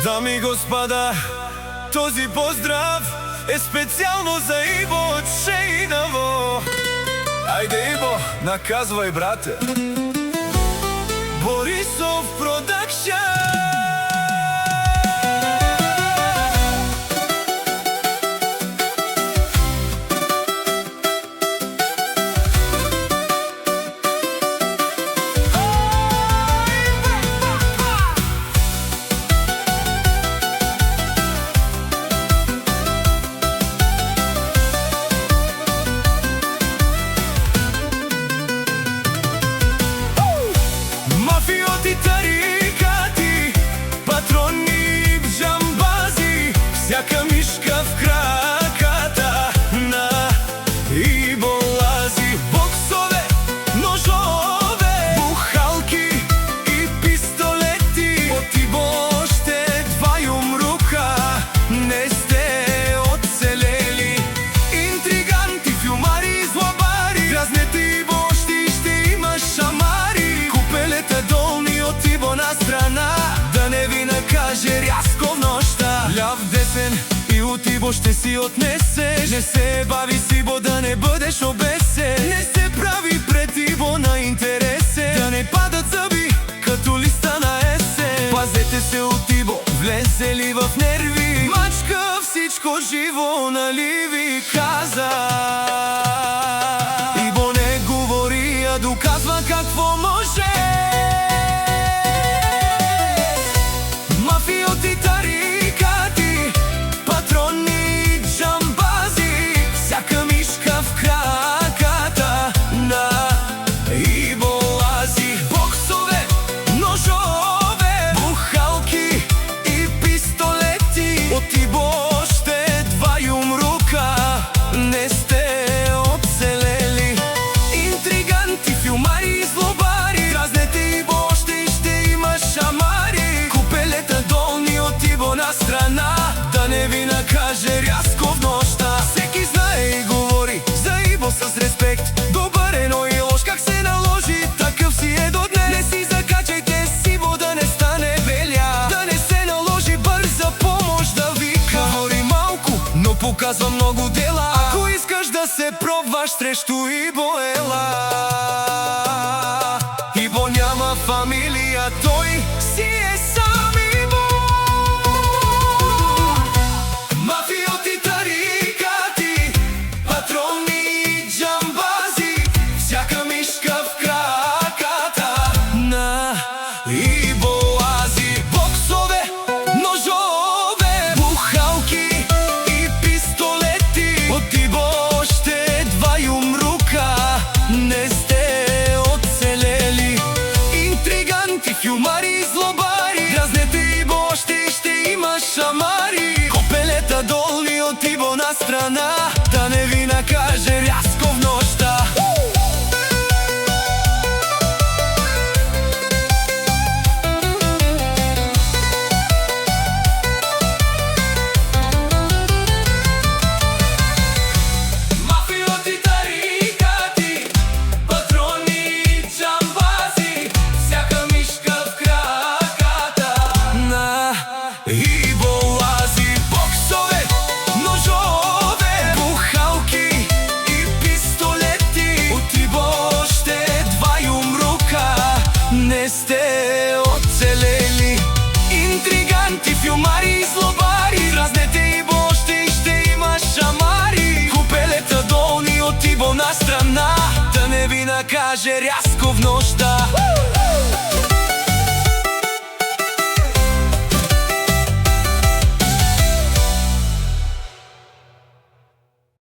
Дами и господа, този поздрав е специално за Ибо от Шейнаво. Айде, Ибо, наказвай, брате. Борисов Продакшън. Мафиоти, тарикати, патрони, джамбази, всяка мишка в краката на Ибо лази. Боксове, ножове, бухалки и пистолети. От Ибо още два юмрука не сте оцелели. Интриганти, филмари и злобари, дразнете Ибо ще има шамари. Купелета долни от Ибо на страна, да не ви накаже рязко в нощта. Ляв, десен и от Ибо ще си отнесеш. Не се бави с Ибо, да не бъдеш обесен. Не се прави пред Ибо на интересен, да не падат зъби като листа на есен. Пазете се от Ибо, влезе ли в нерви, мачка всичко живо, нали ви каза? Ибо не говори, а доказва какво може. Мафиоти, тарикати, патрони, джамбази, всяка мишка в краката на Ибо лази. Боксове, ножове, бухалки и пистолети. От Ибо още два юмрука не сте оцелели. Интриганти, филмари и злобари, дразнете Ибо ще има шамари. Купелета долни от Ибо на страна, да не ви накаже рязко в нощта. Всеки знае и говори за Ибо с респект. Добър е, но и лош как се наложи, такъв си е до днес. Не си закачайте с Ибо, да не стане беля, да не се наложи бърза помощ да вика. Говори малко, но показва много дела. Ако искаш да се пробваш срещу Ибо, ела. Ибо няма фамилия, той си е сам Ибо. Мафиоти, тарикати, патрони, джамбази, всяка мишка в краката на Ибо лази. Боксове, ножове, бухалки и пистолети. От Ибо още два юмрука не сте оцелели. Интриганти, филмари и злобари, дразнете Ибо ще има шамари. Копелета долни от Ибо на страна, да не ви накаже рязко в нощта. Мафиоти, тарикати, патрони, джамбази, всяка мишка в краката на Ибо лази. Боксове, ножове, бухалки и пистолети. От Ибо още два юмрука не сте оцелели. Интриганти, филмари и злобари, дразнете Ибо ще има шамари. Купелета долни от Ибо на страна, да не ви накаже рязко в нощта.